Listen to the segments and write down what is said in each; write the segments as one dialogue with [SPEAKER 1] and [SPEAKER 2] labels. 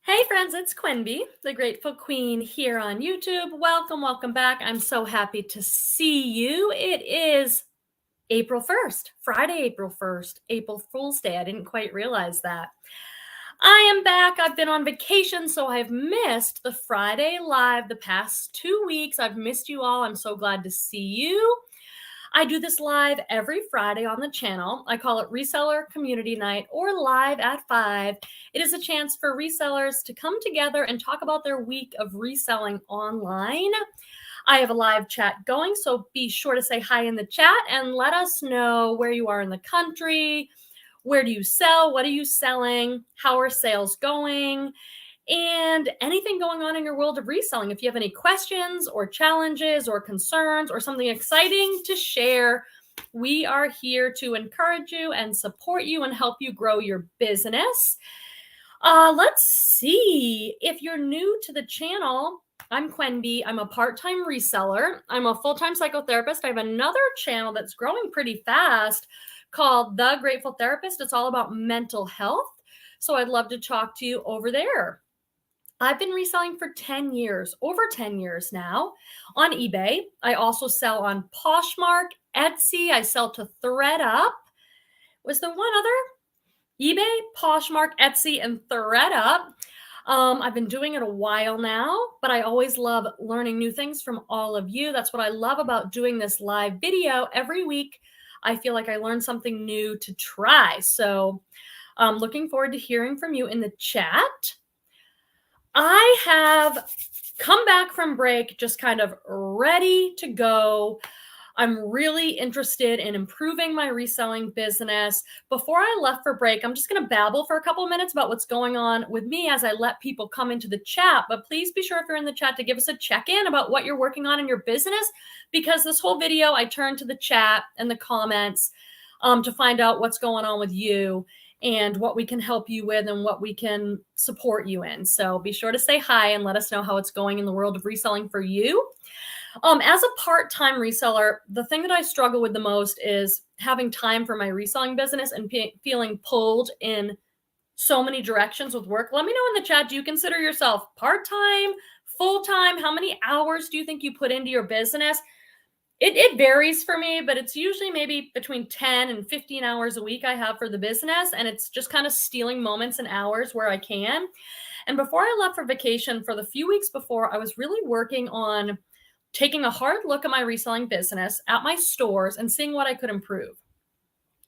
[SPEAKER 1] Hey friends, it's Quenby, the Grateful Queen here on YouTube. Welcome back. I'm so happy to see you. It is April 1st, Friday, April 1st, April Fool's Day. I didn't quite realize that. I am back. I've been on vacation, so I've missed the Friday live the past 2 weeks. I've missed you all. I'm so glad to see you. I do this live every Friday on the channel. I call it Reseller Community Night or Live at 5. It is a chance for resellers to come together and talk about their week of reselling online. I have a live chat going, so be sure to say hi in the chat and let us know where you are in the country. Where do you sell? What are you selling? How are sales going? And anything going on in your world of reselling. If you have any questions or challenges or concerns or something exciting to share, we are here to encourage you and support you and help you grow your business. Let's see. If you're new to the channel, I'm Quenby. I'm a part-time reseller. I'm a full-time psychotherapist. I have another channel that's growing pretty fast called The Grateful Therapist. It's all about mental health. So I'd love to talk to you over there. I've been reselling for 10 years, over 10 years now on eBay. I also sell on Poshmark, Etsy. I sell to Thredup. Was there one other? eBay, Poshmark, Etsy, and Thredup. I've been doing it a while now, but I always love learning new things from all of you. That's what I love about doing this live video every week. I feel like I learned something new to try. So I'm looking forward to hearing from you in the chat. I have come back from break just kind of ready to go. I'm really interested in improving my reselling business. Before I left for break, I'm just going to babble for a couple of minutes about what's going on with me as I let people come into the chat. But please be sure if you're in the chat to give us a check-in about what you're working on in your business, because this whole video, I turn to the chat and the comments to find out what's going on with you and what we can help you with and what we can support you in. So be sure to say hi and let us know how it's going in the world of reselling for you. As a part-time reseller, the thing that I struggle with the most is having time for my reselling business and feeling pulled in so many directions with work. Let me know in the chat, do you consider yourself part-time, full-time? How many hours do you think you put into your business? It varies for me, but it's usually maybe between 10 and 15 hours a week I have for the business. And it's just kind of stealing moments and hours where I can. And before I left for vacation, for the few weeks before, I was really working on taking a hard look at my reselling business, at my stores, and seeing what I could improve.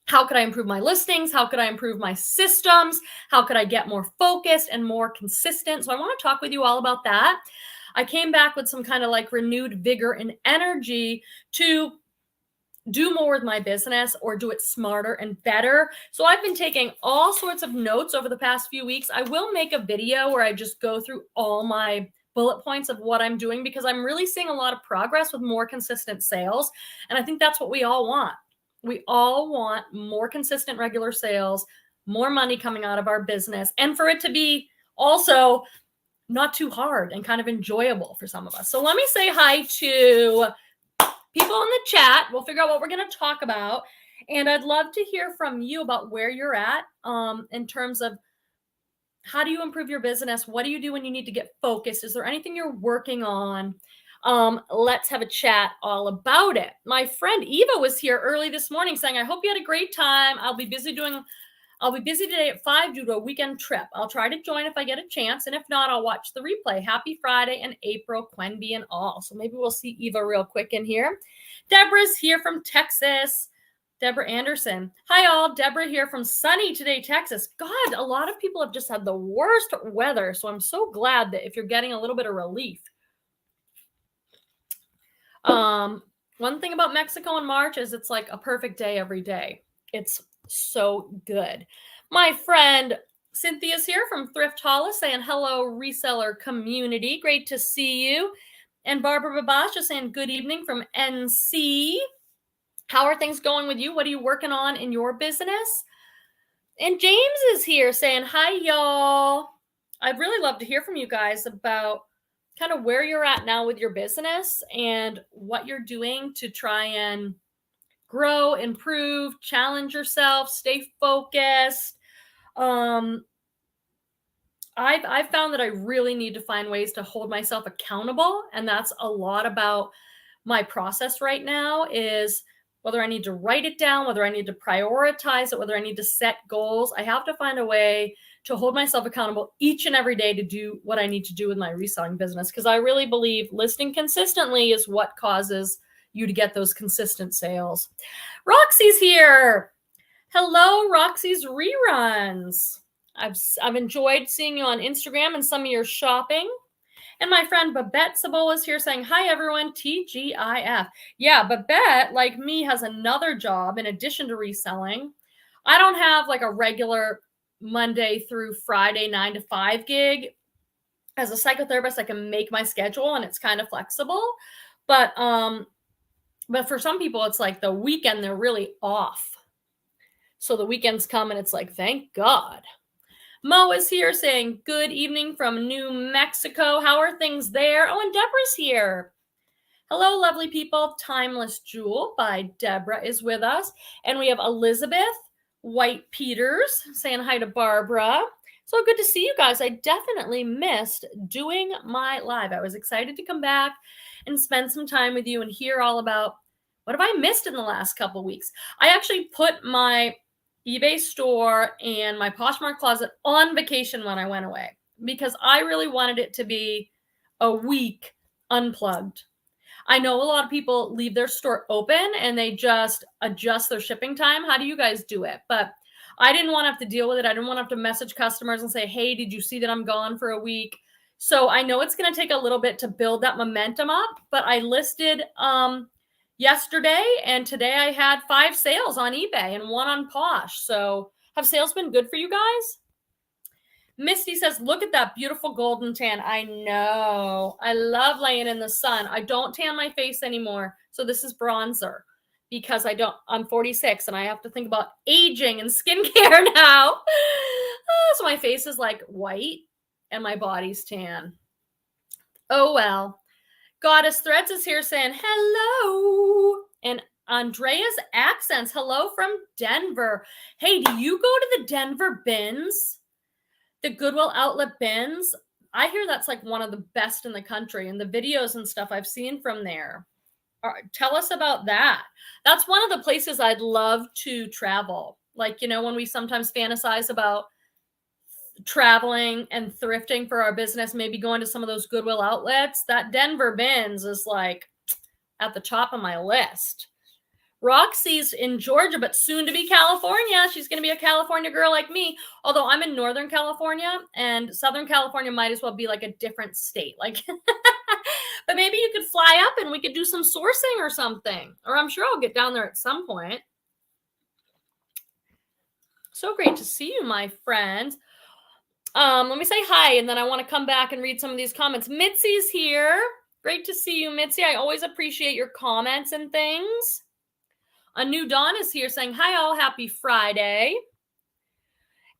[SPEAKER 1] How could I improve my listings? How could I improve my systems? How could I get more focused and more consistent? So I want to talk with you all about that. I came back with some kind of like renewed vigor and energy to do more with my business or do it smarter and better. So I've been taking all sorts of notes over the past few weeks. I will make a video where I just go through all my bullet points of what I'm doing, because I'm really seeing a lot of progress with more consistent sales. And I think that's what we all want. We all want more consistent regular sales, more money coming out of our business, and for it to be also not too hard and kind of enjoyable for some of us. So let me say hi to people in the chat. We'll figure out what we're going to talk about. And I'd love to hear from you about where you're at in terms of how do you improve your business? What do you do when you need to get focused? Is there anything you're working on? Let's have a chat all about it. My friend Eva was here early this morning saying, I hope you had a great time. I'll be busy today at 5 due to a weekend trip. I'll try to join if I get a chance. And if not, I'll watch the replay. Happy Friday and April, Quenby and all. So maybe we'll see Eva real quick in here. Deborah's here from Texas. Deborah Anderson. Hi all, Deborah here from sunny today, Texas. God, a lot of people have just had the worst weather. So I'm so glad that if you're getting a little bit of relief. One thing about Mexico in March is it's like a perfect day every day. It's so good. My friend Cynthia's here from Thrift Hauls saying hello, reseller community. Great to see you. And Barbara Babasha saying good evening from NC. How are things going with you? What are you working on in your business? And James is here saying, hi, y'all. I'd really love to hear from you guys about kind of where you're at now with your business and what you're doing to try and grow, improve, challenge yourself, stay focused. I've found that I really need to find ways to hold myself accountable. And that's a lot about my process right now, is whether I need to write it down, whether I need to prioritize it, whether I need to set goals. I have to find a way to hold myself accountable each and every day to do what I need to do with my reselling business. Because I really believe listing consistently is what causes you to get those consistent sales. Roxy's here. Hello, Roxy's Reruns. I've enjoyed seeing you on Instagram and some of your shopping. And my friend Babette Sabola is here saying, hi, everyone, TGIF. Yeah, Babette, like me, has another job in addition to reselling. I don't have like a regular Monday through Friday 9 to 5 gig. As a psychotherapist, I can make my schedule and it's kind of flexible. But for some people, it's like the weekend, they're really off. So the weekends come and it's like, thank God. Mo is here saying, good evening from New Mexico. How are things there? Oh, and Deborah's here. Hello, lovely people. Timeless Jewel by Deborah is with us. And we have Elizabeth White Peters saying hi to Barbara. So good to see you guys. I definitely missed doing my live. I was excited to come back and spend some time with you and hear all about what have I missed in the last couple weeks. I actually put my eBay store and my Poshmark closet on vacation when I went away because I really wanted it to be a week unplugged. I know a lot of people leave their store open and they just adjust their shipping time. How do you guys do it? But I didn't want to have to deal with it. I didn't want to have to message customers and say, hey, did you see that I'm gone for a week? So I know it's going to take a little bit to build that momentum up, but I listed yesterday and today I had 5 sales on eBay and 1 on Posh. So have sales been good for you guys? Misty says, look at that beautiful golden tan. I know. I love laying in the sun. I don't tan my face anymore. So this is bronzer because I'm 46 and I have to think about aging and skincare now. So my face is like white and my body's tan. Oh, well. Goddess Threads is here saying, hello. And Andrea's Accents, hello from Denver. Hey, do you go to the Denver bins? The Goodwill outlet bins? I hear that's like one of the best in the country, and the videos and stuff I've seen from there. Tell us about that. That's one of the places I'd love to travel. Like, when we sometimes fantasize about traveling and thrifting for our business, maybe going to some of those Goodwill outlets, that Denver bins is like at the top of my list. Roxy's in Georgia, but soon to be California. She's going to be a California girl like me. Although I'm in Northern California, and Southern California might as well be like a different state. Like, but maybe you could fly up and we could do some sourcing or something. Or I'm sure I'll get down there at some point. So great to see you, my friend. Let me say hi, and then I want to come back and read some of these comments. Mitzi's here. Great to see you, Mitzi. I always appreciate your comments and things. A new Dawn is here saying, hi all, happy Friday.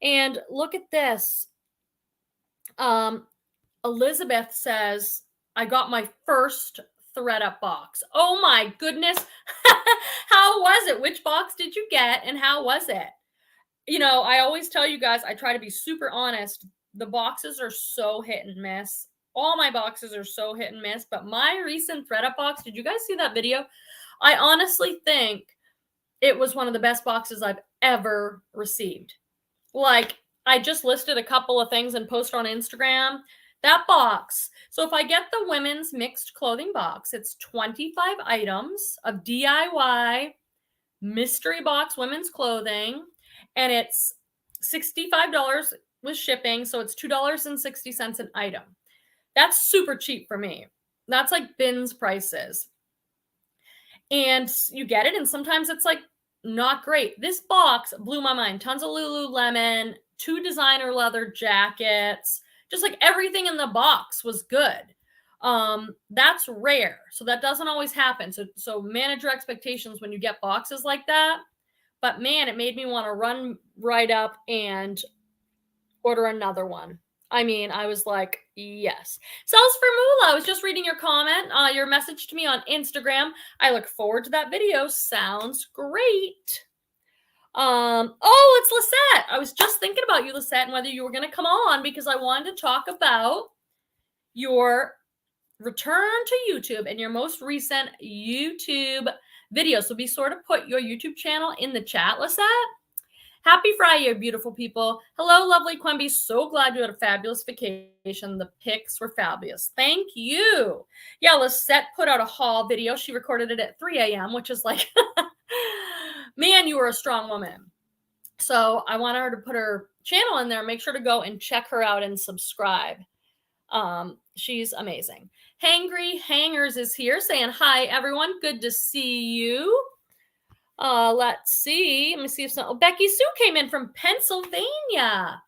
[SPEAKER 1] And look at this. Elizabeth says, I got my first Thredup box. Oh my goodness. How was it? Which box did you get and how was it? I always tell you guys, I try to be super honest. The boxes are so hit and miss. All my boxes are so hit and miss, but my recent Thredup box, did you guys see that video? I honestly think it was one of the best boxes I've ever received. Like, I just listed a couple of things and posted on Instagram. That box. So if I get the women's mixed clothing box, it's 25 items of DIY mystery box women's clothing. And it's $65 with shipping. So it's $2.60 an item. That's super cheap for me. That's like bins prices. And you get it. And sometimes it's like not great. This box blew my mind. Tons of Lululemon, 2 designer leather jackets, just like everything in the box was good. That's rare. So that doesn't always happen. So manage your expectations when you get boxes like that. But man, it made me want to run right up and order another one. I mean, I was like, yes. Sells for Moolah. I was just reading your comment, your message to me on Instagram. I look forward to that video. Sounds great. Oh, it's Lisette. I was just thinking about you, Lisette, and whether you were going to come on because I wanted to talk about your return to YouTube and your most recent YouTube video. So be sure to put your YouTube channel in the chat, Lisette. Happy Friday, beautiful people. Hello, lovely Quimby. So glad you had a fabulous vacation. The pics were fabulous. Thank you. Yeah, Lisette put out a haul video. She recorded it at 3 a.m., which is like, man, you were a strong woman. So I want her to put her channel in there. Make sure to go and check her out and subscribe. She's amazing. Hangry Hangers is here saying, hi, everyone. Good to see you. Let's see. Let me see if Becky Sue came in from Pennsylvania.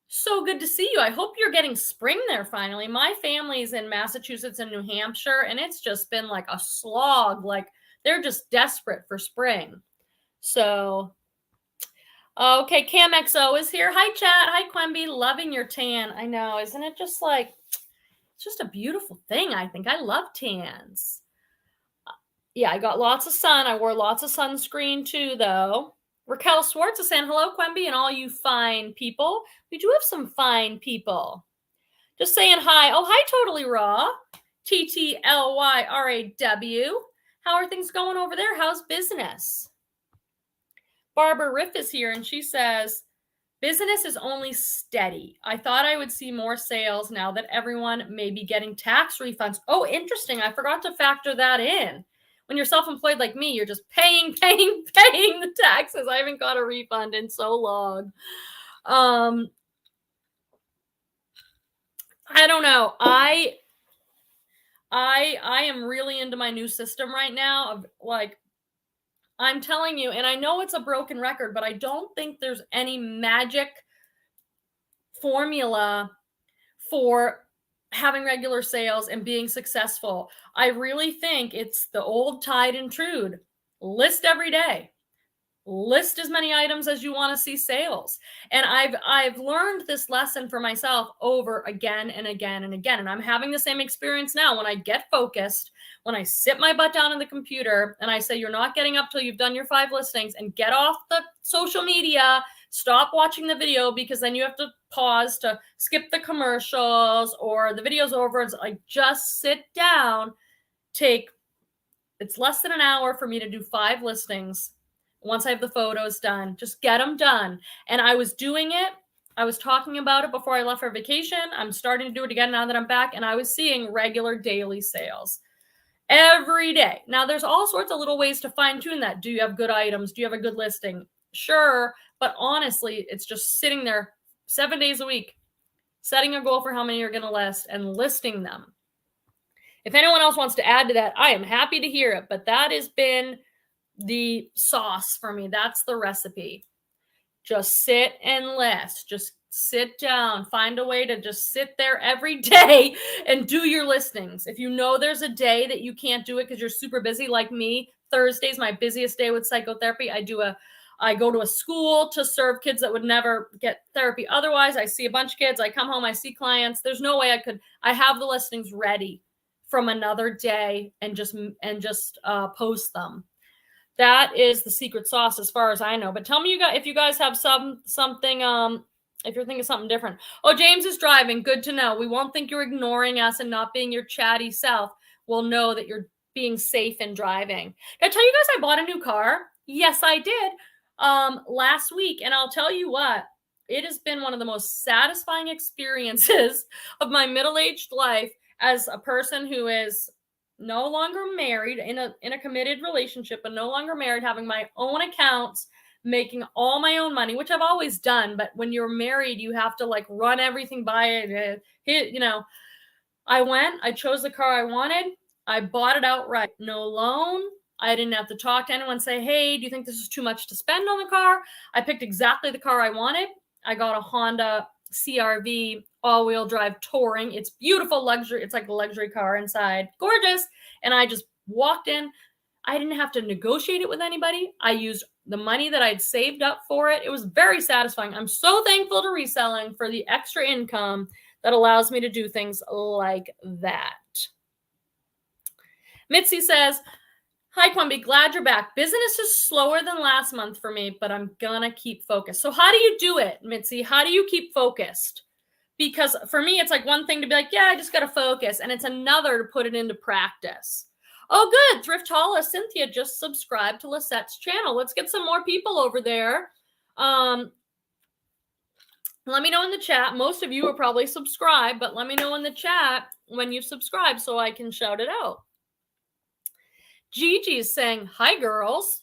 [SPEAKER 1] So good to see you. I hope you're getting spring there finally. My family's in Massachusetts and New Hampshire, and it's just been like a slog. Like they're just desperate for spring. So, okay, Cam XO is here. Hi, chat. Hi, Quemby. Loving your tan. I know. Isn't it just like, it's just a beautiful thing, I think. I love tans. Yeah, I got lots of sun. I wore lots of sunscreen too, though. Raquel Swartz is saying, hello, Quemby, and all you fine people. We do have some fine people. Just saying hi. Oh, hi, Totally Raw. TTLYRAW. How are things going over there? How's business? Barbara Riff is here, and she says, business is only steady. I thought I would see more sales now that everyone may be getting tax refunds. Oh, interesting. I forgot to factor that in. When you're self-employed like me, you're just paying the taxes. I haven't got a refund in so long. I don't know. I am really into my new system right now of like, I'm telling you, and I know it's a broken record, but I don't think there's any magic formula for having regular sales and being successful. I really think it's the old tried and true. List every day. List as many items as you want to see sales. And I've learned this lesson for myself over again and again and again. And I'm having the same experience now when I get focused, when I sit my butt down on the computer and I say, you're not getting up till you've done your 5 listings, and get off the social media, stop watching the video, because then you have to pause to skip the commercials or the video's over. It's like, just sit down, it's less than an hour for me to do 5 listings. Once I have the photos done, just get them done. And I was doing it. I was talking about it before I left for vacation. I'm starting to do it again now that I'm back, and I was seeing regular daily sales every day. Now, there's all sorts of little ways to fine tune that. Do you have good items? Do you have a good listing? Sure. But honestly, it's just sitting there 7 days a week, setting a goal for how many you're going to list and listing them. If anyone else wants to add to that, I am happy to hear it. But that has been the sauce for me. That's the recipe. Just sit and list. Just sit down. Find a way to just sit there every day and do your listings. If you know there's a day that you can't do it because you're super busy, like me, Thursday's my busiest day with psychotherapy. I go to a school to serve kids that would never get therapy otherwise. I see a bunch of kids. I come home, I see clients. There's no way I have the listings ready from another day and just post them. That is the secret sauce as far as I know. But tell me if you guys have something, if you're thinking something different. Oh, James is driving. Good to know. We won't think you're ignoring us and not being your chatty self. We'll know that you're being safe and driving. Did I tell you guys I bought a new car? Yes, I did. Last week. And I'll tell you what, it has been one of the most satisfying experiences of my middle-aged life as a person who is no longer married, in a committed relationship, but no longer married, having my own accounts, making all my own money, which I've always done. But when you're married, you have to like run everything by it. I chose the car I wanted. I bought it outright. No loan. I didn't have to talk to anyone, say, hey, do you think this is too much to spend on the car? I picked exactly the car I wanted. I got a Honda CRV all-wheel drive touring. It's beautiful luxury. It's like a luxury car inside. Gorgeous. And I just walked in. I didn't have to negotiate it with anybody. I used the money that I'd saved up for it. It was very satisfying. I'm so thankful to Reselling for the extra income that allows me to do things like that. Mitzi says, Hi, Quimby. Glad you're back. Business is slower than last month for me, but I'm gonna keep focused. So how do you do it, Mitzi? How do you keep focused? Because for me, it's like one thing to be like, yeah, I just got to focus. And it's another to put it into practice. Oh, good. Thrift Hauls, Cynthia just subscribed to Lisette's channel. Let's get some more people over there. Let me know in the chat. Most of you are probably subscribed, but let me know in the chat when you've subscribed so I can shout it out. Gigi is saying, hi, girls.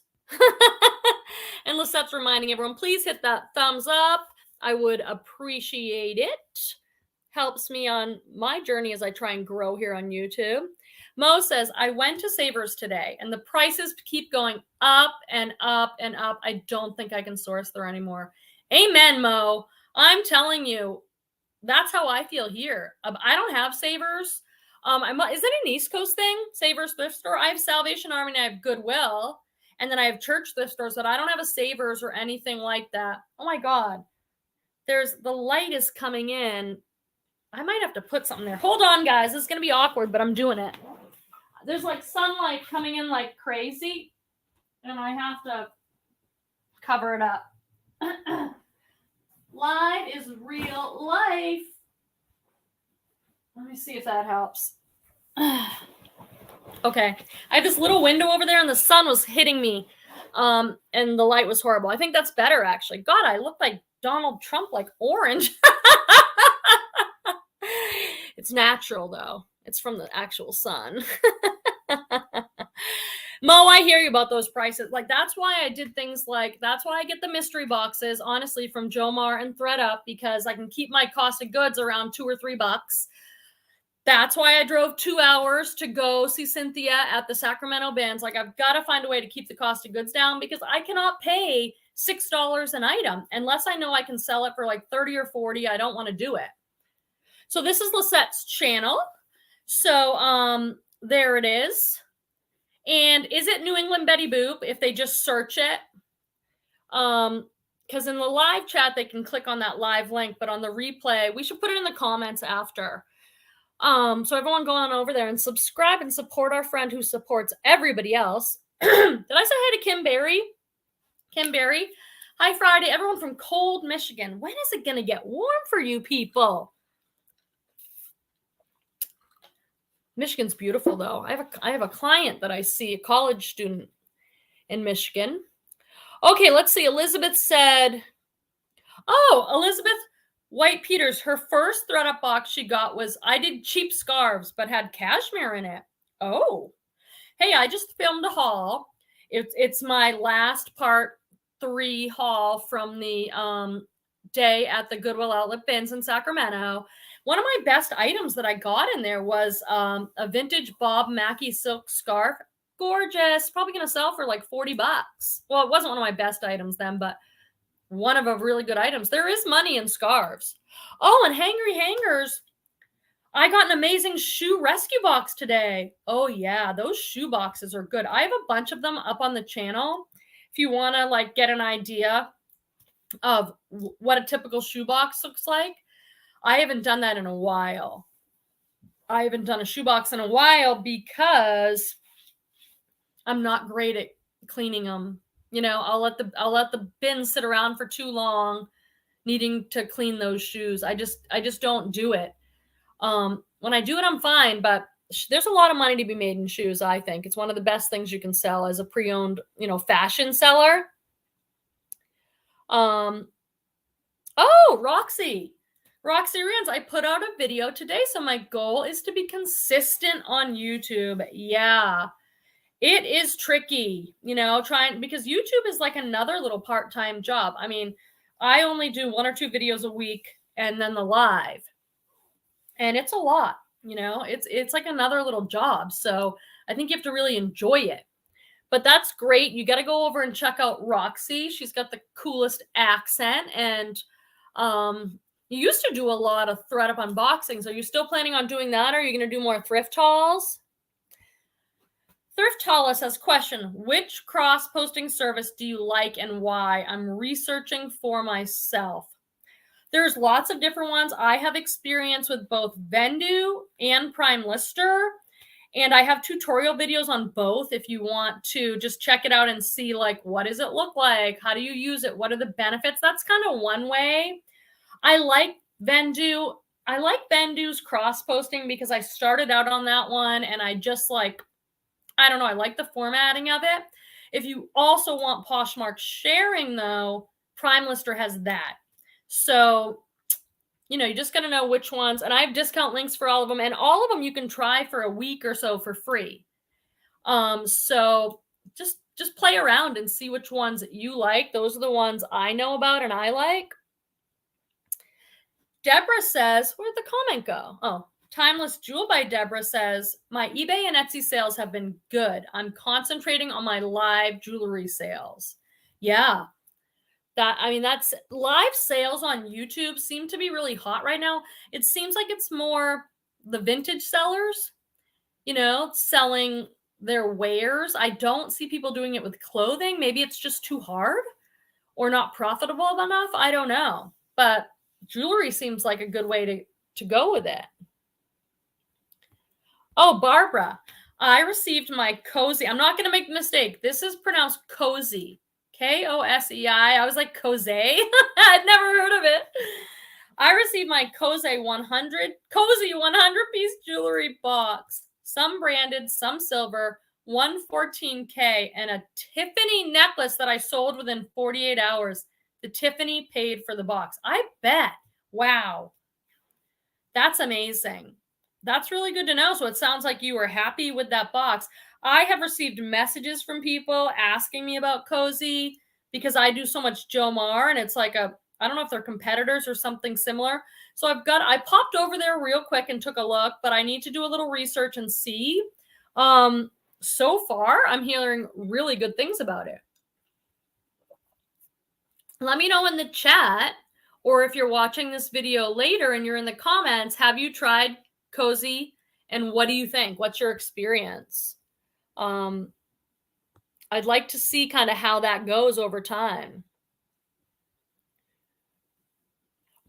[SPEAKER 1] And Lisette's reminding everyone, please hit that thumbs up. I would appreciate it. Helps me on my journey as I try and grow here on YouTube. Mo says, I went to Savers today and the prices keep going up and up and up. I don't think I can source there anymore. Amen, Mo. I'm telling you, that's how I feel here. I don't have Savers. Is it an East Coast thing? Savers thrift store? I have Salvation Army and I have Goodwill. And then I have church thrift stores, but I don't have a Savers or anything like that. Oh my God. The light is coming in. I might have to put something there. Hold on, guys. This is going to be awkward, but I'm doing it. There's like sunlight coming in like crazy, and I have to cover it up. Live is real life. Let me see if that helps. Okay. I have this little window over there, and the sun was hitting me, and the light was horrible. I think that's better, actually. God, I look like Donald Trump, like orange. It's natural, though. It's from the actual sun. Mo, I hear you about those prices. Like, that's why I did things like, that's why I get the mystery boxes, honestly, from Jomar and Thredup, because I can keep my cost of goods around $2 or $3. That's why I drove 2 hours to go see Cynthia at the Sacramento Bins. Like, I've got to find a way to keep the cost of goods down because I cannot pay $6 an item unless I know I can sell it for like 30 or 40. I don't want to do it. So this is Lisette's channel. So there it is. And is it New England Betty Boop if they just search it? Because in the live chat, they can click on that live link, but on the replay, we should put it in the comments after. So everyone go on over there and subscribe and support our friend who supports everybody else. Did I say hi to Kim Berry? Kim Berry. Hi, Friday. Everyone from cold Michigan. When is it going to get warm for you people? Michigan's beautiful, though. I have a client that I see, a college student in Michigan. Okay, let's see. Elizabeth said, oh, Elizabeth White Peters, her first Thredup box she got was, I did cheap scarves, but had cashmere in it. Oh, hey, I just filmed a haul. It's my last part 3 haul from the day at the Goodwill Outlet Bins in Sacramento. One of my best items that I got in there was a vintage Bob Mackie silk scarf. Gorgeous. Probably going to sell for like $40. Well, it wasn't one of my best items then, but one of a really good items. There is money in scarves. Oh, and Hangry Hangers. I got an amazing shoe rescue box today. Oh, yeah. Those shoe boxes are good. I have a bunch of them up on the channel. If you want to like get an idea of what a typical shoe box looks like. I haven't done that in a while. I haven't done a shoebox in a while because I'm not great at cleaning them. You know, I'll let the bin sit around for too long, needing to clean those shoes. I just don't do it. When I do it, I'm fine, but there's a lot of money to be made in shoes. I think it's one of the best things you can sell as a pre-owned, fashion seller. Oh, Roxy Rans, I put out a video today, so my goal is to be consistent on YouTube. Yeah, it is tricky, because YouTube is like another little part-time job. I mean, I only do 1 or 2 videos a week and then the live. And it's a lot, it's like another little job. So I think you have to really enjoy it. But that's great. You got to go over and check out Roxy. She's got the coolest accent. And you used to do a lot of Thredup unboxings. Are you still planning on doing that? Or are you going to do more thrift hauls? Thrift Hauls says, question, which cross-posting service do you like and why? I'm researching for myself. There's lots of different ones. I have experience with both Vendu and Prime Lister. And I have tutorial videos on both if you want to just check it out and see, like, what does it look like? How do you use it? What are the benefits? That's kind of one way. I like Vendu. I like Vendu's cross posting because I started out on that one and I just like, I don't know, I like the formatting of it. If you also want Poshmark sharing though, Prime Lister has that. So, you know, you just got to know which ones. And I have discount links for all of them. And all of them you can try for a week or so for free. So just play around and see which ones you like. Those are the ones I know about and I like. Deborah says, where'd the comment go? Oh, Timeless Jewel by Deborah says, my eBay and Etsy sales have been good. I'm concentrating on my live jewelry sales. Yeah. That's live sales on YouTube seem to be really hot right now. It seems like it's more the vintage sellers, you know, selling their wares. I don't see people doing it with clothing. Maybe it's just too hard or not profitable enough. I don't know. But jewelry seems like a good way to go with it. Oh, Barbara, I received my cozy. I'm not going to make the mistake. This is pronounced cozy. Kosei. I was like cozy. I'd never heard of it. I received my cozy 100 piece jewelry box. Some branded, some silver, 114K, and a Tiffany necklace that I sold within 48 hours. The Tiffany paid for the box. I bet. Wow. That's amazing. That's really good to know. So it sounds like you were happy with that box. I have received messages from people asking me about Cozy because I do so much Jomar, and it's like I don't know if they're competitors or something similar. So I popped over there real quick and took a look, but I need to do a little research and see. So far, I'm hearing really good things about it. Let me know in the chat, or if you're watching this video later and you're in the comments, have you tried Cozy and what do you think? What's your experience? I'd like to see kind of how that goes over time.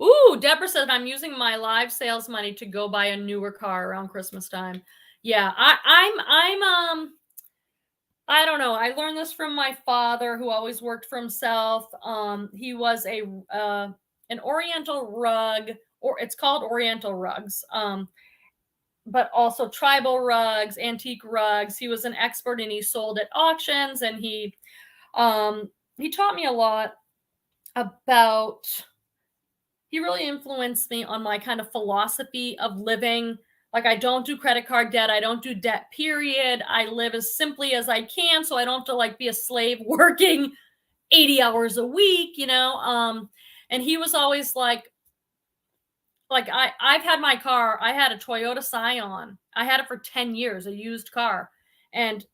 [SPEAKER 1] Ooh, Deborah said, I'm using my live sales money to go buy a newer car around Christmas time. Yeah, I don't know. I learned this from my father, who always worked for himself. He was an Oriental rug, or it's called Oriental rugs, but also tribal rugs, antique rugs. He was an expert and he sold at auctions, and he taught me a lot about. He really influenced me on my kind of philosophy of living. Like, I don't do credit card debt. I don't do debt, period. I live as simply as I can, so I don't have to like be a slave working 80 hours a week, you know? And he was always like I've had my car. I had a Toyota Scion. I had it for 10 years, a used car. And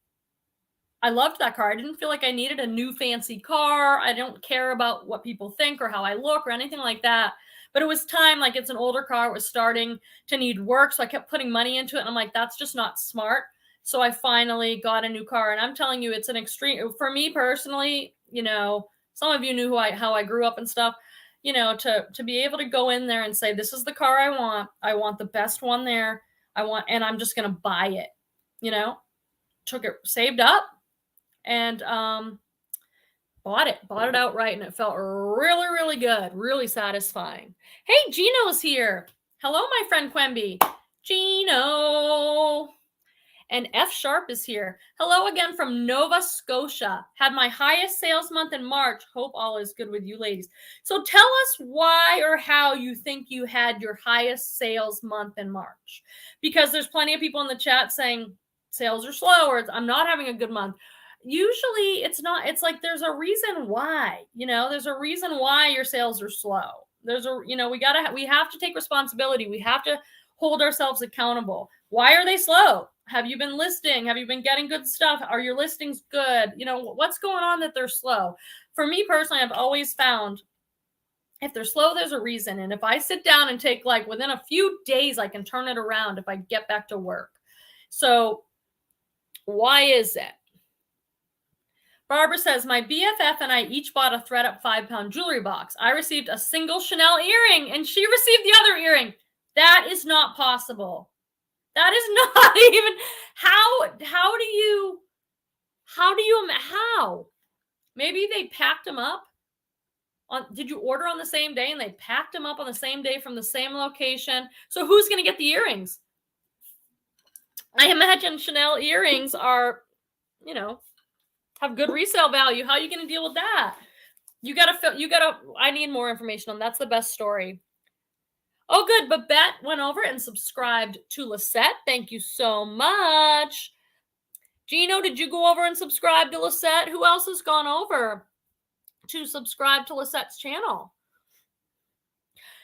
[SPEAKER 1] I loved that car. I didn't feel like I needed a new fancy car. I don't care about what people think or how I look or anything like that. But it was time, like it's an older car. It was starting to need work. So I kept putting money into it. And I'm like, that's just not smart. So I finally got a new car. And I'm telling you, it's an extreme, for me personally, you know, some of you knew how I grew up and stuff, you know, to be able to go in there and say, this is the car I want. I want the best one there. And I'm just going to buy it, you know, took it, saved up, and bought it outright, and it felt really, really good, really satisfying. Hey, Gino's here. Hello, my friend Quemby. Gino. And F Sharp is here. Hello again from Nova Scotia. Had my highest sales month in March. Hope all is good with you ladies. So tell us why or how you think you had your highest sales month in March. Because there's plenty of people in the chat saying sales are slow, or I'm not having a good month. Usually it's not. It's like there's a reason why, you know, there's a reason why your sales are slow. There's a, you know, we have to take responsibility. We have to hold ourselves accountable. Why are they slow? Have you been listing? Have you been getting good stuff? Are your listings good? You know, what's going on that they're slow? For me personally, I've always found if they're slow, there's a reason. And if I sit down and take like within a few days, I can turn it around if I get back to work. So why is it? Barbara says, my BFF and I each bought a Thredup 5-pound jewelry box. I received a single Chanel earring and she received the other earring. That is not possible. That is not even how maybe they packed them up did you order on the same day and they packed them up on the same day from the same location? So who's going to get the earrings? I imagine Chanel earrings are, have good resale value. How are you going to deal with that? I need more information on that's the best story. Oh, good. Babette went over and subscribed to Lisette. Thank you so much. Gino, did you go over and subscribe to Lisette? Who else has gone over to subscribe to Lisette's channel?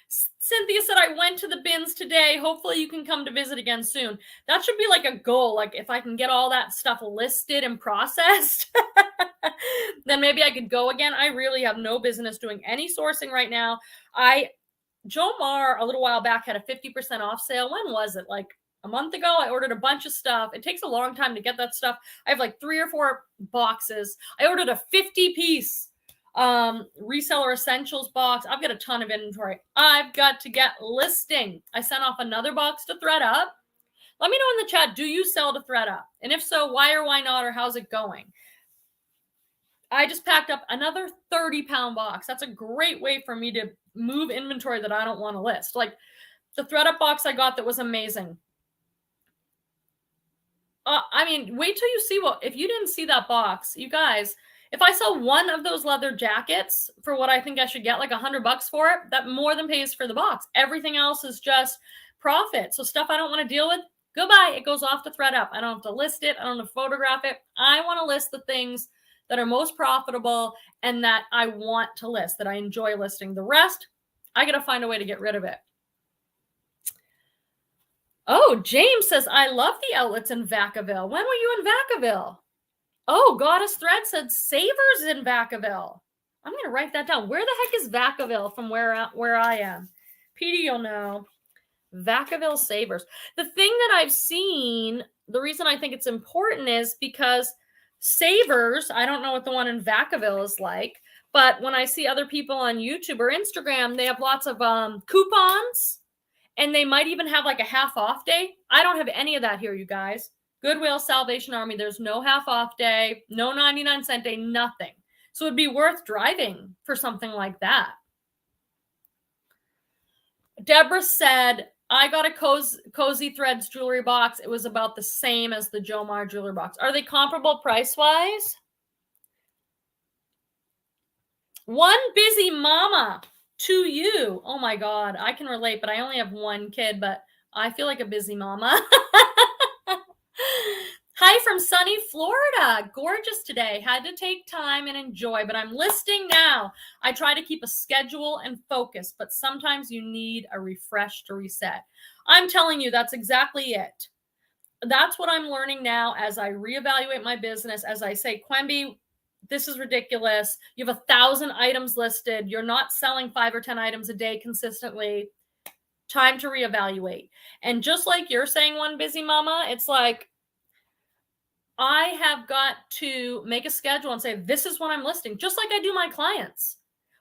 [SPEAKER 1] Cynthia said, I went to the bins today. Hopefully you can come to visit again soon. That should be like a goal. Like if I can get all that stuff listed and processed, then maybe I could go again. I really have no business doing any sourcing right now. Jomar a little while back had a 50% off sale. When was it? Like a month ago, I ordered a bunch of stuff. It takes a long time to get that stuff. I have like 3 or 4 boxes. I ordered a 50-piece reseller essentials box. I've got a ton of inventory. I've got to get listing. I sent off another box to Thredup. Let me know in the chat, do you sell to Thredup? And if so, why or why not, or how's it going? I just packed up another 30-pound box. That's a great way for me to move inventory that I don't want to list. Like the Thredup box I got that was amazing. Wait till you see if you didn't see that box, you guys, if I sell one of those leather jackets for what I think I should get, like $100 for it, that more than pays for the box. Everything else is just profit. So stuff I don't want to deal with, goodbye. It goes off to Thredup. I don't have to list it. I don't have to photograph it. I want to list the things that are most profitable and that I want to list, that I enjoy listing. The rest, I got to find a way to get rid of it. Oh, James says, I love the outlets in Vacaville. When were you in Vacaville? Oh, Goddess Thread said Savers in Vacaville. I'm going to write that down. Where the heck is Vacaville from where I am? Petey, you'll know. Vacaville Savers. The thing that I've seen, the reason I think it's important is because Savers, I don't know what the one in Vacaville is like, but when I see other people on YouTube or Instagram, they have lots of coupons, and they might even have like a half off day. I don't have any of that here, you guys. Goodwill, Salvation Army, there's no half off day, no 99-cent day, nothing. So it'd be worth driving for something like that. Deborah said, I got a Cozy Threads jewelry box. It was about the same as the Jomar jewelry box. Are they comparable price-wise? One busy mama to you. Oh my God, I can relate, but I only have one kid, but I feel like a busy mama. Hi from sunny Florida. Gorgeous today. Had to take time and enjoy, but I'm listing now. I try to keep a schedule and focus, but sometimes you need a refresh to reset. I'm telling you, that's exactly it. That's what I'm learning now as I reevaluate my business. As I say, Quemby, this is ridiculous. You have 1,000 items listed. You're not selling 5 or 10 items a day consistently. Time to reevaluate. And just like you're saying, one busy mama, it's like, I have got to make a schedule and say, this is when I'm listing, just like I do my clients.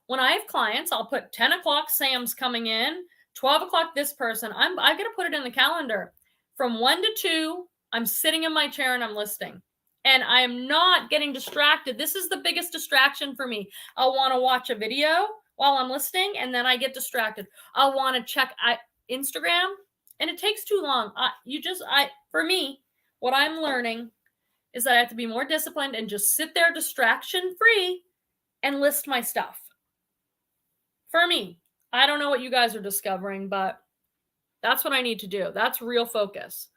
[SPEAKER 1] When I have clients, I'll put 10 o'clock Sam's coming in, 12 o'clock this person. I've got to put it in the calendar. From 1 to 2, I'm sitting in my chair and I'm listing. And I am not getting distracted. This is the biggest distraction for me. I'll want to watch a video while I'm listing, and then I get distracted. I'll want to check Instagram, and it takes too long. For me, what I'm learning is that I have to be more disciplined and just sit there distraction-free and list my stuff. For me, I don't know what you guys are discovering, but that's what I need to do. That's real focus.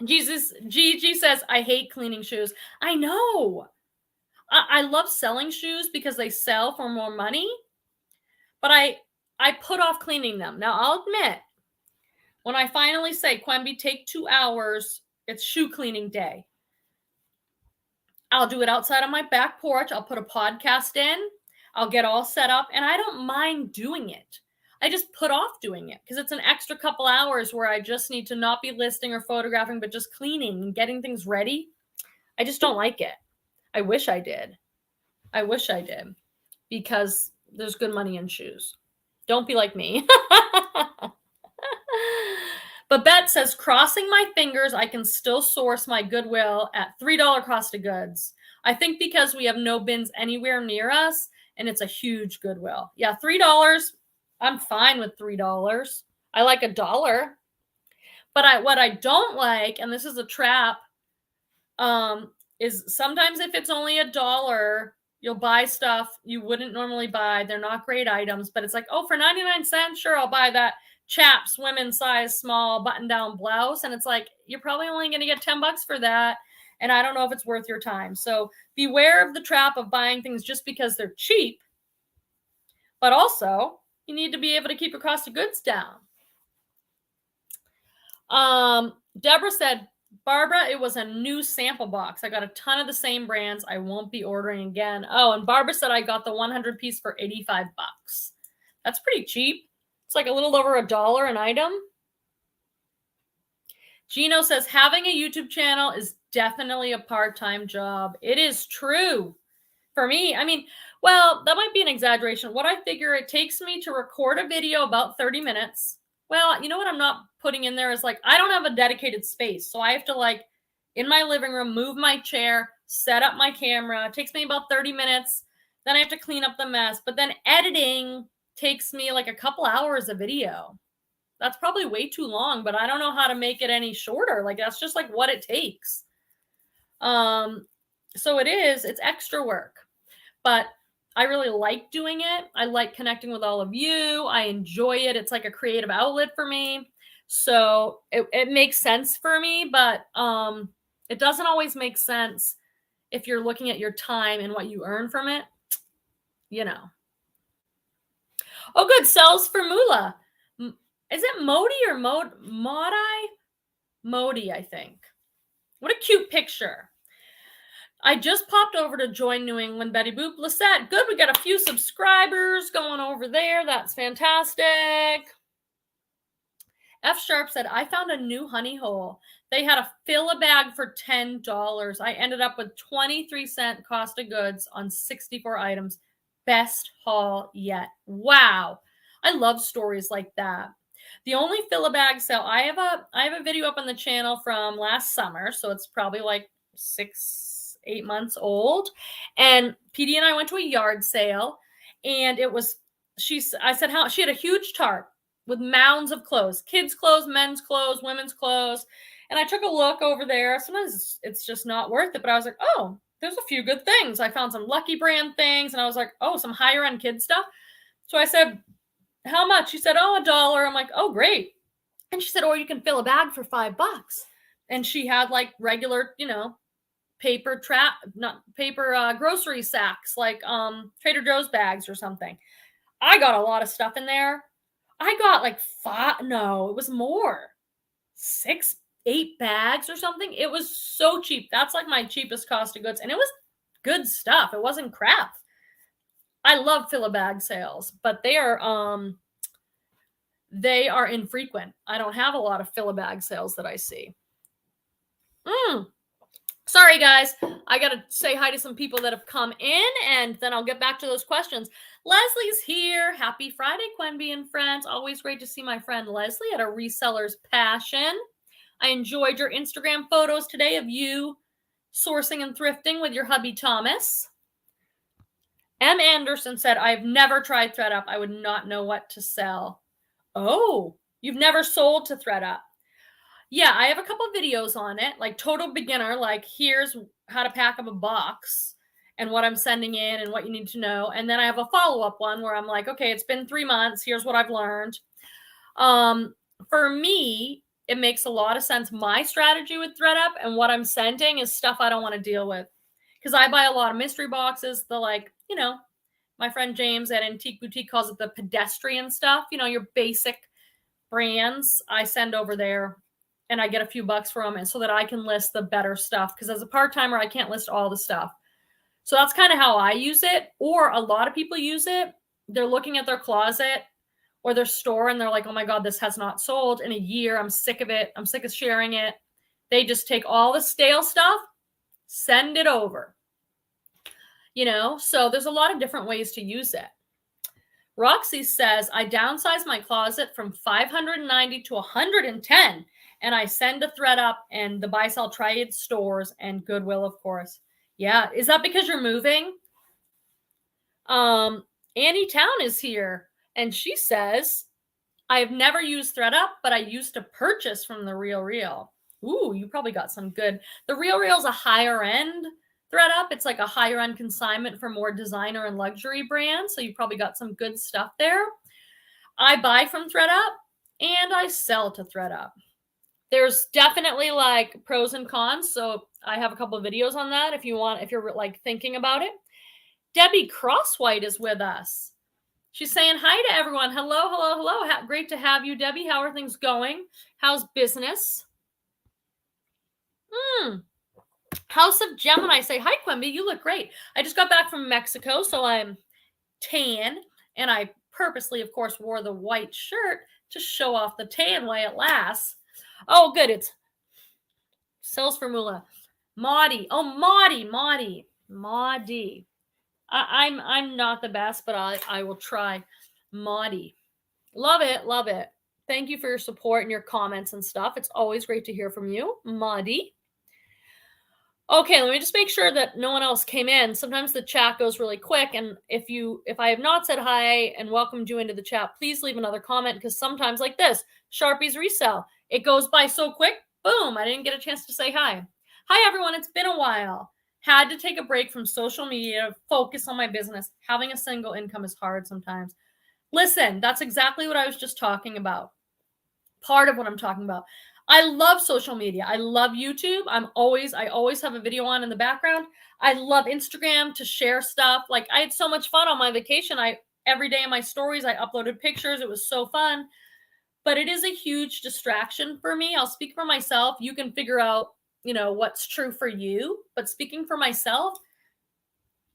[SPEAKER 1] Gigi says, I hate cleaning shoes. I know. I love selling shoes because they sell for more money, but I put off cleaning them. Now, I'll admit, when I finally say, Quemby, take 2 hours, it's shoe cleaning day. I'll do it outside on my back porch. I'll put a podcast in. I'll get all set up, and I don't mind doing it. I just put off doing it because it's an extra couple hours where I just need to not be listing or photographing, but just cleaning and getting things ready. I just don't like it. I wish I did. Because there's good money in shoes. Don't be like me. But Bet says, crossing my fingers, I can still source my Goodwill at $3 cost of goods. I think because we have no bins anywhere near us and it's a huge Goodwill. Yeah, $3. I'm fine with $3. I like $1. But what I don't like, and this is a trap, is sometimes if it's only $1, you'll buy stuff you wouldn't normally buy. They're not great items, but it's like, oh, for 99 cents, sure, I'll buy that Chaps women's size small button-down blouse. And it's like, you're probably only going to get $10 for that. And I don't know if it's worth your time. So beware of the trap of buying things just because they're cheap. But also, you need to be able to keep your cost of goods down. Deborah said, Barbara, it was a new sample box. I got a ton of the same brands. I won't be ordering again. Oh, and Barbara said I got the 100 piece for $85. That's pretty cheap. It's like a little over $1 an item. Gino says, having a YouTube channel is definitely a part-time job. It is true. For me, I mean, well, that might be an exaggeration. What I figure it takes me to record a video about 30 minutes. Well, you know what I'm not putting in there is like, I don't have a dedicated space. So I have to like, in my living room, move my chair, set up my camera. It takes me about 30 minutes. Then I have to clean up the mess. But then editing takes me like a couple hours of video. That's probably way too long, but I don't know how to make it any shorter. Like, that's just like what it takes. So it's extra work, but I really like doing it. I like connecting with all of you. I enjoy it. It's like a creative outlet for me. So it makes sense for me, but it doesn't always make sense if you're looking at your time and what you earn from it, you know. Oh, good. Sells for Moolah. Is it Modi or Modi? Modi, I think. What a cute picture. I just popped over to join New England Betty Boop. Lisette, good. We got a few subscribers going over there. That's fantastic. F Sharp said, I found a new honey hole. They had a fill a bag for $10. I ended up with 23-cent cost of goods on 64 items. Best haul yet. Wow. I love stories like that. The only fill a bag sale, I have a video up on the channel from last summer, so it's probably like 6-8 months old. And PD and I went to a yard sale, and I said how she had a huge tarp with mounds of clothes, kids' clothes, men's clothes, women's clothes. And I took a look over there. Sometimes it's just not worth it, but I was like, oh, there's a few good things. I found some Lucky Brand things, and I was like, oh, some higher end kid stuff. So I said, how much? She said, oh, $1. I'm like, oh, great. And she said, or you can fill a bag for $5. And she had like regular, paper grocery sacks, like Trader Joe's bags or something. I got a lot of stuff in there. I got like it was more, 6-8 bags or something. It was so cheap. That's like my cheapest cost of goods. And it was good stuff. It wasn't crap. I love fill a bag sales, but they are infrequent. I don't have a lot of fill a bag sales that I see. Sorry, guys. I got to say hi to some people that have come in, and then I'll get back to those questions. Leslie's here. Happy Friday, Quenby and friends. Always great to see my friend Leslie at a Reseller's Passion. I enjoyed your Instagram photos today of you sourcing and thrifting with your hubby, Thomas. M. Anderson said, I've never tried Thredup. I would not know what to sell. Oh, you've never sold to Thredup. Yeah, I have a couple of videos on it, like total beginner, like here's how to pack up a box and what I'm sending in and what you need to know. And then I have a follow-up one where I'm like, okay, it's been 3 months. Here's what I've learned. For me, it makes a lot of sense. My strategy with Thredup and what I'm sending is stuff I don't want to deal with. Because I buy a lot of mystery boxes, my friend James at Antique Boutique calls it the pedestrian stuff, your basic brands I send over there, and I get a few bucks from it so that I can list the better stuff. Because as a part-timer, I can't list all the stuff. So that's kind of how I use it. Or a lot of people use it. They're looking at their closet or their store, and they're like, oh my God, this has not sold in a year. I'm sick of it. I'm sick of sharing it. They just take all the stale stuff, send it over. So there's a lot of different ways to use it. Roxy says, I downsized my closet from 590 to 110, and I send to Thredup and the buy sell trade stores and Goodwill, of course. Yeah, is that because you're moving? Annie Town is here, and she says, I have never used Thredup, but I used to purchase from the RealReal. Ooh, you probably got some good. The RealReal is a higher end Thredup. It's like a higher end consignment for more designer and luxury brands. So you probably got some good stuff there. I buy from Thredup and I sell to Thredup. There's definitely like pros and cons. So I have a couple of videos on that if you're like thinking about it. Debbie Crosswhite is with us. She's saying hi to everyone. Hello, hello, hello. Great to have you, Debbie. How are things going? How's business? House of Gemini say, hi, Quimby. You look great. I just got back from Mexico, so I'm tan. And I purposely, of course, wore the white shirt to show off the tan while it lasts. Oh, good. It's sells for Moolah. Maudie. Oh, Maudie. I'm not the best, but I will try. Maudie. Love it. Thank you for your support and your comments and stuff. It's always great to hear from you, Maudie. Okay, let me just make sure that no one else came in. Sometimes the chat goes really quick, and if I have not said hi and welcomed you into the chat, please leave another comment, because sometimes like this, Sharpies Resell, it goes by so quick, boom, I didn't get a chance to say hi. Hi, everyone. It's been a while. Had to take a break from social media to focus on my business. Having a single income is hard sometimes. Listen, that's exactly what I was just talking about. Part of what I'm talking about. I love social media. I love YouTube. I always have a video on in the background. I love Instagram to share stuff. Like, I had so much fun on my vacation. Every day in my stories, I uploaded pictures. It was so fun. But it is a huge distraction for me. I'll speak for myself. You can figure out, what's true for you. But speaking for myself,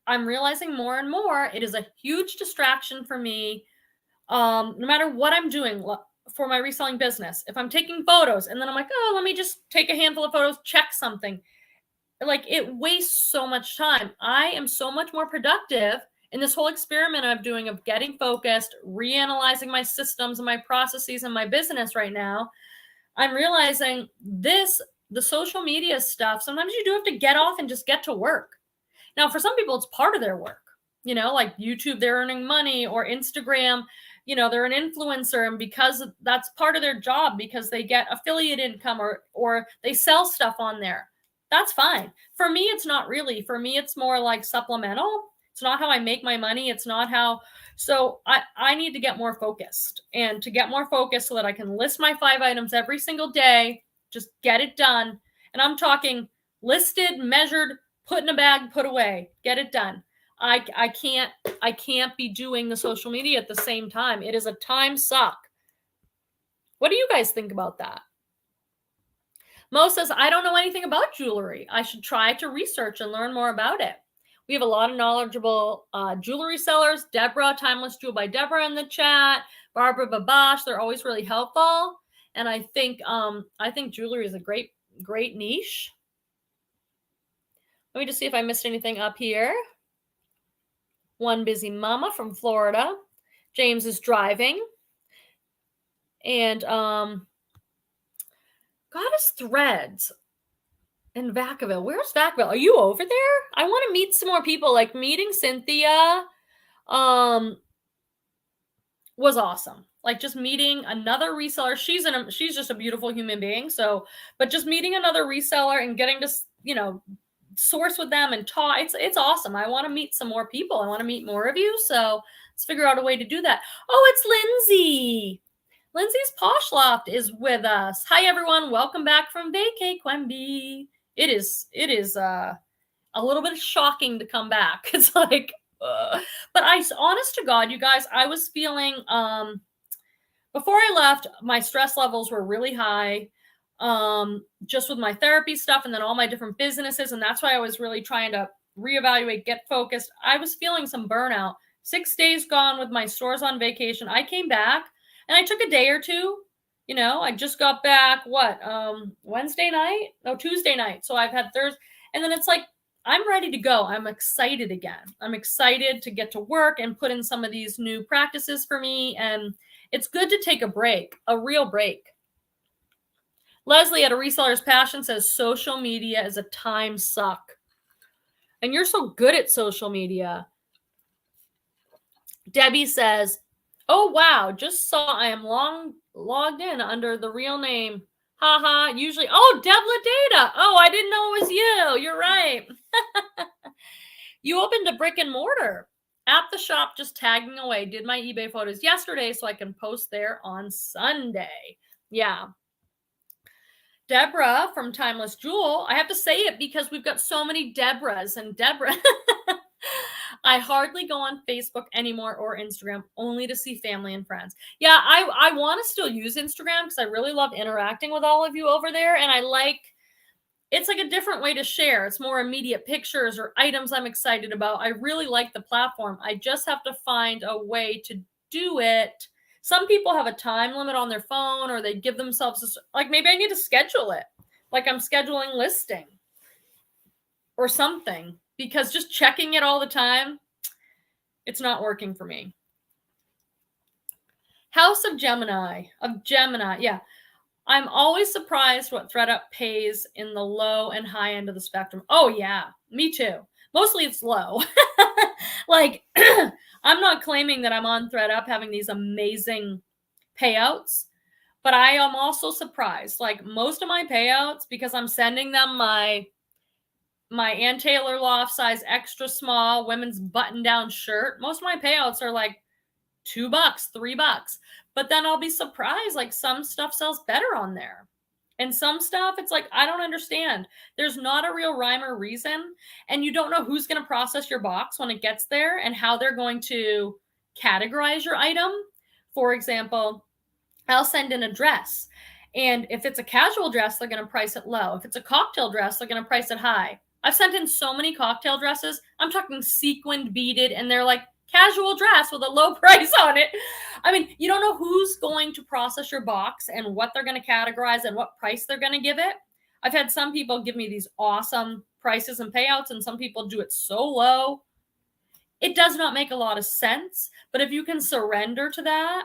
[SPEAKER 1] I'm realizing more and more it is a huge distraction for me. No matter what I'm doing for my reselling business, if I'm taking photos and then I'm like, oh, let me just take a handful of photos, check something. Like, it wastes so much time. I am so much more productive in this whole experiment I'm doing of getting focused, reanalyzing my systems and my processes and my business right now. I'm realizing the social media stuff, sometimes you do have to get off and just get to work. Now, for some people, it's part of their work. Like YouTube, they're earning money, or Instagram, they're an influencer, and because that's part of their job, because they get affiliate income or they sell stuff on there. That's fine. For me, it's not really. For me, it's more like supplemental. It's not how I make my money. It's not how. So I need to get more focused, and to get more focused so that I can list my 5 items every single day, just get it done. And I'm talking listed, measured, put in a bag, put away, get it done. I can't be doing the social media at the same time. It is a time suck. What do you guys think about that? Mo says, I don't know anything about jewelry. I should try to research and learn more about it. We have a lot of knowledgeable jewelry sellers. Deborah, Timeless Jewel by Deborah in the chat. Barbara Babash, they're always really helpful. And I think jewelry is a great niche. Let me just see if I missed anything up here. One Busy Mama from Florida. James is driving. And Goddess Threads in Vacaville. Where's Vacaville? Are you over there? I want to meet some more people. Like, meeting Cynthia was awesome. Like, just meeting another reseller. She's just a beautiful human being. But just meeting another reseller and getting to, source with them and talk. It's awesome. I want to meet some more people. I want to meet more of you. So let's figure out a way to do that. Oh, it's Lindsay. Lindsay's Posh Loft is with us. Hi, everyone. Welcome back from vacay, Quemby. It is a little bit shocking to come back. It's like, but honest to God, you guys, I was feeling, before I left, my stress levels were really high. Just with my therapy stuff and then all my different businesses. And that's why I was really trying to reevaluate, get focused. I was feeling some burnout. 6 days gone with my stores on vacation. I came back and I took a day or two. I just got back, Tuesday night. So I've had Thursday. And then it's like, I'm ready to go. I'm excited again. I'm excited to get to work and put in some of these new practices for me. And it's good to take a break, a real break. Leslie at A Reseller's Passion says social media is a time suck. And you're so good at social media. Debbie says, oh, wow, just saw I am logged in under the real name. Haha, usually, oh, Debla Data. Oh, I didn't know it was you. You're right. You opened a brick and mortar at the shop, just tagging away. Did my eBay photos yesterday so I can post there on Sunday. Yeah. Deborah from Timeless Jewel. I have to say it because we've got so many Deborahs and Deborah. I hardly go on Facebook anymore or Instagram, only to see family and friends. Yeah, I want to still use Instagram because I really love interacting with all of you over there. And it's like a different way to share. It's more immediate pictures or items I'm excited about. I really like the platform. I just have to find a way to do it. Some people have a time limit on their phone, or they give themselves, like, maybe I need to schedule it. Like I'm scheduling listing or something, because just checking it all the time, it's not working for me. House of Gemini, yeah. I'm always surprised what Thredup pays in the low and high end of the spectrum. Oh, yeah, me too. Mostly it's low. Like, I'm not claiming that I'm on Thredup having these amazing payouts, but I am also surprised. Like, most of my payouts, because I'm sending them my Ann Taylor Loft size extra small women's button-down shirt, most of my payouts are like $2, $3. But then I'll be surprised, like some stuff sells better on there. And some stuff, it's like, I don't understand. There's not a real rhyme or reason. And you don't know who's going to process your box when it gets there and how they're going to categorize your item. For example, I'll send in a dress. And if it's a casual dress, they're going to price it low. If it's a cocktail dress, they're going to price it high. I've sent in so many cocktail dresses. I'm talking sequined, beaded, and they're like, casual dress with a low price on it. I mean, you don't know who's going to process your box and what they're going to categorize and what price they're going to give it. I've had some people give me these awesome prices and payouts, and some people do it so low. It does not make a lot of sense, but if you can surrender to that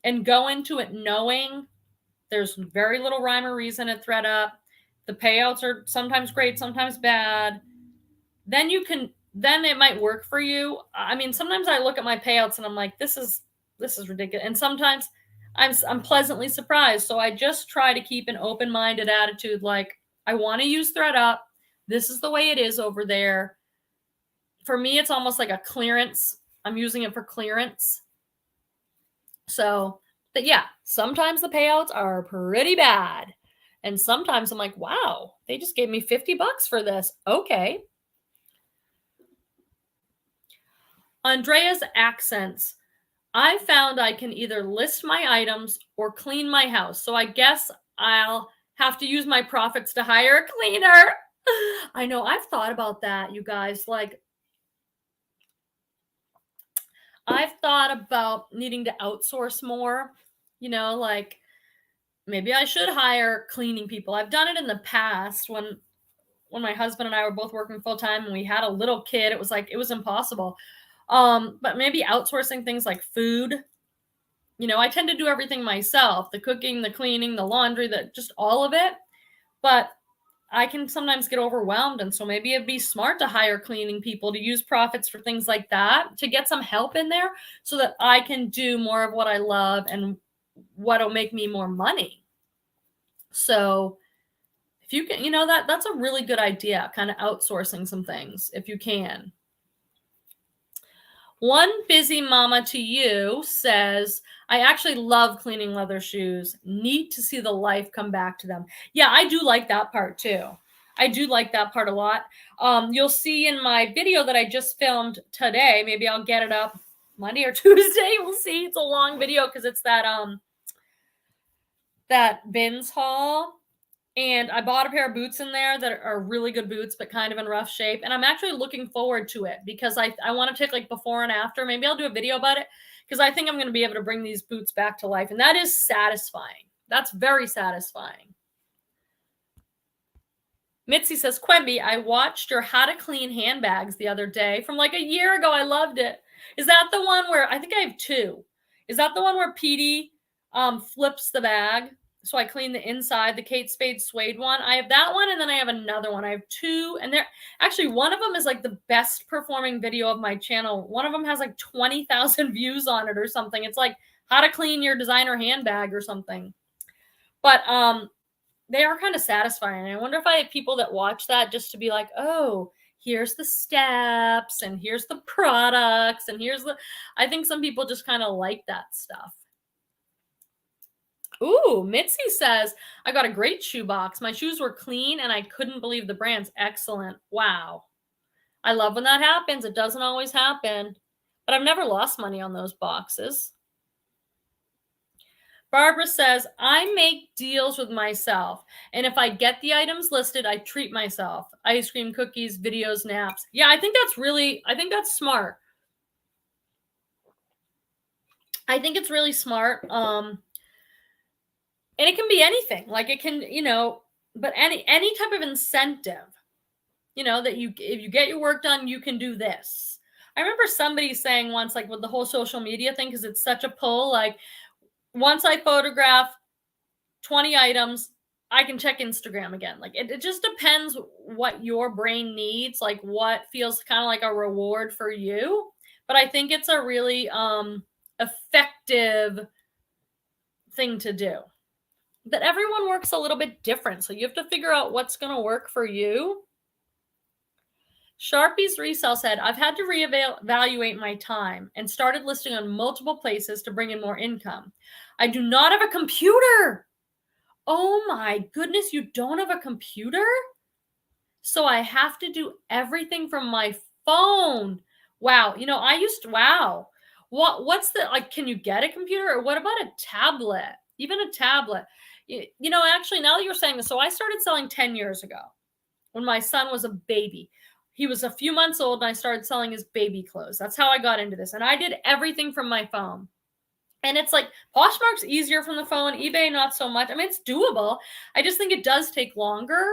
[SPEAKER 1] and go into it knowing there's very little rhyme or reason at Thredup, the payouts are sometimes great, sometimes bad, then it might work for you. I mean, sometimes I look at my payouts and I'm like, this is ridiculous. And sometimes I'm pleasantly surprised. So I just try to keep an open-minded attitude. Like, I want to use Thredup. This is the way it is over there. For me, it's almost like a clearance. I'm using it for clearance. So, but yeah, sometimes the payouts are pretty bad. And sometimes I'm like, wow, they just gave me $50 for this. Okay. Andrea's Accents. I found I can either list my items or clean my house. So I guess I'll have to use my profits to hire a cleaner. I know, I've thought about that, you guys. Like, I've thought about needing to outsource more. You know, like maybe I should hire cleaning people. I've done it in the past when my husband and I were both working full time and we had a little kid. It was impossible. But maybe outsourcing things like food. You know, I tend to do everything myself, the cooking, the cleaning, the laundry, just all of it. But I can sometimes get overwhelmed. And so maybe it'd be smart to hire cleaning people, to use profits for things like that, to get some help in there so that I can do more of what I love and what'll make me more money. So if you can, that's a really good idea, kind of outsourcing some things if you can. One busy mama to you says, I actually love cleaning leather shoes. Neat to see the life come back to them. Yeah, I do like that part too. I do like that part a lot. You'll see in my video that I just filmed today, maybe I'll get it up Monday or Tuesday. We'll see. It's a long video because it's that bins haul. And I bought a pair of boots in there that are really good boots, but kind of in rough shape. And I'm actually looking forward to it because I want to take like before and after. Maybe I'll do a video about it because I think I'm going to be able to bring these boots back to life. And that is satisfying. That's very satisfying. Mitzi says, Quemby, I watched your how to clean handbags the other day from like a year ago. I loved it. Is that the one where, I think I have two. Is that the one where Petey flips the bag? So I clean the inside, the Kate Spade suede one. I have that one, and then I have another one. I have two, and they're actually, one of them is like the best performing video of my channel. One of them has like 20,000 views on it or something. It's like how to clean your designer handbag or something. But they are kind of satisfying. I wonder if I have people that watch that just to be like, oh, here's the steps, and here's the products, and here's the, I think some people just kind of like that stuff. Ooh, Mitzi says, I got a great shoe box. My shoes were clean and I couldn't believe the brands. Excellent. Wow. I love when that happens. It doesn't always happen, but I've never lost money on those boxes. Barbara says, I make deals with myself. And if I get the items listed, I treat myself. Ice cream, cookies, videos, naps. Yeah, I think that's smart. I think it's really smart. And it can be anything. Like it can, but any type of incentive, that if you get your work done, you can do this. I remember somebody saying once, like with the whole social media thing, because it's such a pull, like once I photograph 20 items, I can check Instagram again. Like it just depends what your brain needs, like what feels kind of like a reward for you. But I think it's a really effective thing to do. That everyone works a little bit different. So you have to figure out what's going to work for you. Sharpie's Resell said, I've had to reevaluate my time and started listing on multiple places to bring in more income. I do not have a computer. Oh my goodness, you don't have a computer? So I have to do everything from my phone. Wow. Wow. What's the, like, can you get a computer, or what about a tablet? Even a tablet. Actually, now that you're saying this, so I started selling 10 years ago when my son was a baby. He was a few months old and I started selling his baby clothes. That's how I got into this. And I did everything from my phone. And it's like Poshmark's easier from the phone, eBay not so much. I mean, it's doable. I just think it does take longer.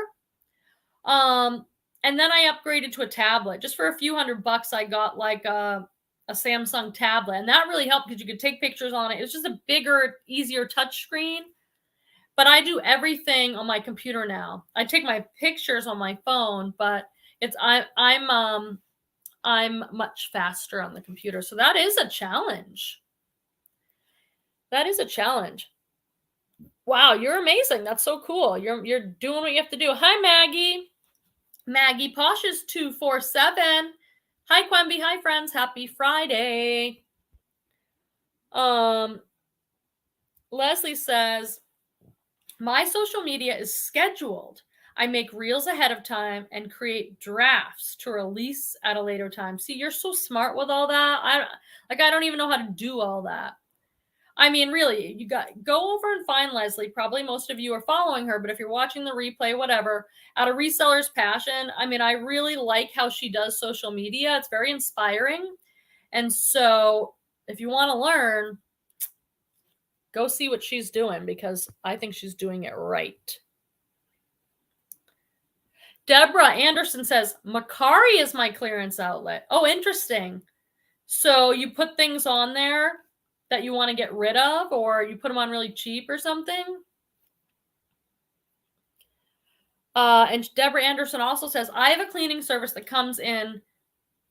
[SPEAKER 1] And then I upgraded to a tablet. Just for a few $100, I got like a Samsung tablet. And that really helped because you could take pictures on it. It was just a bigger, easier touch screen. But I do everything on my computer now. I take my pictures on my phone, but I'm much faster on the computer. So that is a challenge. That is a challenge. Wow, you're amazing. That's so cool. You're doing what you have to do. Hi, Maggie. Maggie Posh is 247. Hi, Quemby. Hi, friends. Happy Friday. Leslie says, my social media is scheduled. I make reels ahead of time and create drafts to release at a later time. See, you're so smart with all that. I don't even know how to do all that. I mean, really, go over and find Leslie. Probably most of you are following her, but if you're watching the replay, whatever, out of Reseller's Passion, I mean, I really like how she does social media. It's very inspiring. And so if you want to learn, go see what she's doing, because I think she's doing it right. Deborah Anderson says, Macari is my clearance outlet. Oh, interesting. So you put things on there that you want to get rid of, or you put them on really cheap or something? And Deborah Anderson also says, I have a cleaning service that comes in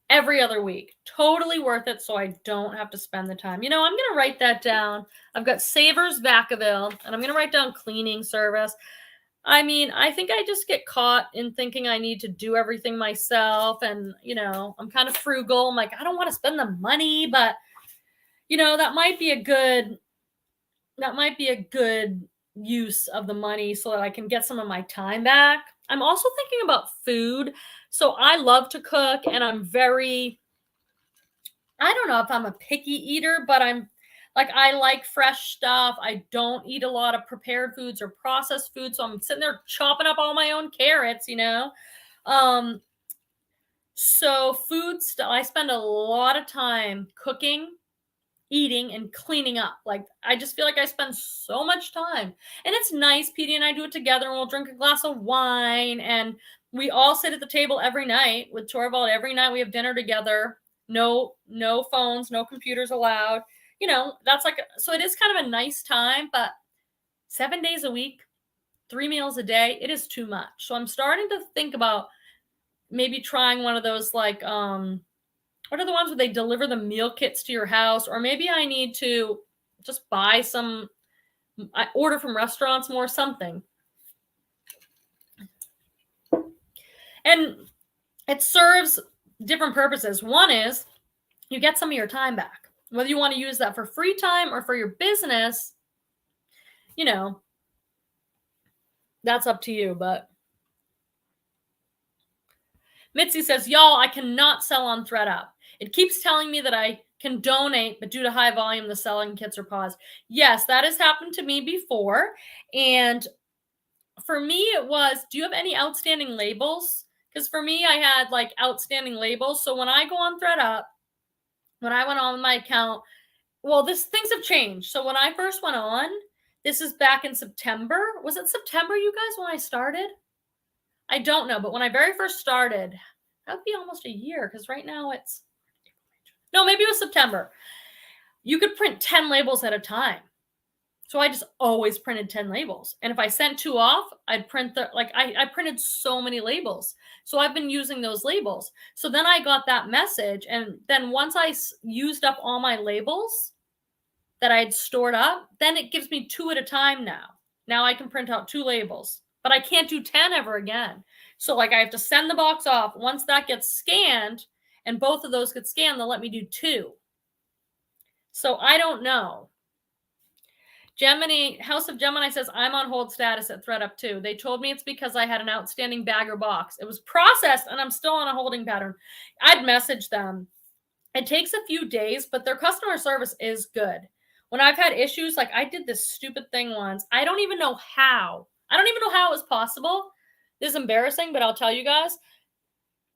[SPEAKER 1] every other week. Totally worth it, so I don't have to spend the time. I'm going to write that down. I've got Savers Vacaville, and I'm going to write down cleaning service. I mean, I think I just get caught in thinking I need to do everything myself. And, I'm kind of frugal. I'm like, I don't want to spend the money, but, that might be a good use of the money so that I can get some of my time back. I'm also thinking about food. So I love to cook, and I don't know if I'm a picky eater, but I like fresh stuff. I don't eat a lot of prepared foods or processed foods. So I'm sitting there chopping up all my own carrots, So food stuff, I spend a lot of time cooking. eating and cleaning up. Like, I just feel like I spend so much time. And it's nice. Petey and I do it together, and we'll drink a glass of wine, and we all sit at the table every night with Torvald. Every night we have dinner together. No phones, no computers allowed. You know, that's like, so it is kind of a nice time, but 7 days a week, 3 meals a day, it is too much. So I'm starting to think about maybe trying one of those, like, what are the ones where they deliver the meal kits to your house? Or maybe I need to just buy some, I order from restaurants more, something. And it serves different purposes. One is you get some of your time back. Whether you want to use that for free time or for your business, you know, that's up to you. But Mitzi says, y'all, I cannot sell on Thredup. It keeps telling me that I can donate, but due to high volume, the selling kits are paused. Yes, that has happened to me before. And for me, it was, do you have any outstanding labels? Because for me, I had like outstanding labels. So when I go on Thredup, when I went on my account, well, things have changed. So when I first went on, this is back in September. Was it September, you guys, when I started? I don't know. But when I very first started, that would be almost a year, because right now it's, no, maybe it was September. You could print 10 labels at a time. So I just always printed 10 labels. And if I sent 2 off, I'd print I printed so many labels. So I've been using those labels. So then I got that message. And then once I used up all my labels that I'd stored up, then it gives me 2 at a time now. Now I can print out 2 labels, but I can't do 10 ever again. So like I have to send the box off. Once that gets scanned and both of those get scanned, they'll let me do 2. So I don't know. Gemini, House of Gemini says, I'm on hold status at Thredup too. They told me it's because I had an outstanding bag or box. It was processed and I'm still on a holding pattern. I'd message them. It takes a few days, but their customer service is good. When I've had issues, like I did this stupid thing once. I don't even know how. I don't even know how it was possible. This is embarrassing, but I'll tell you guys.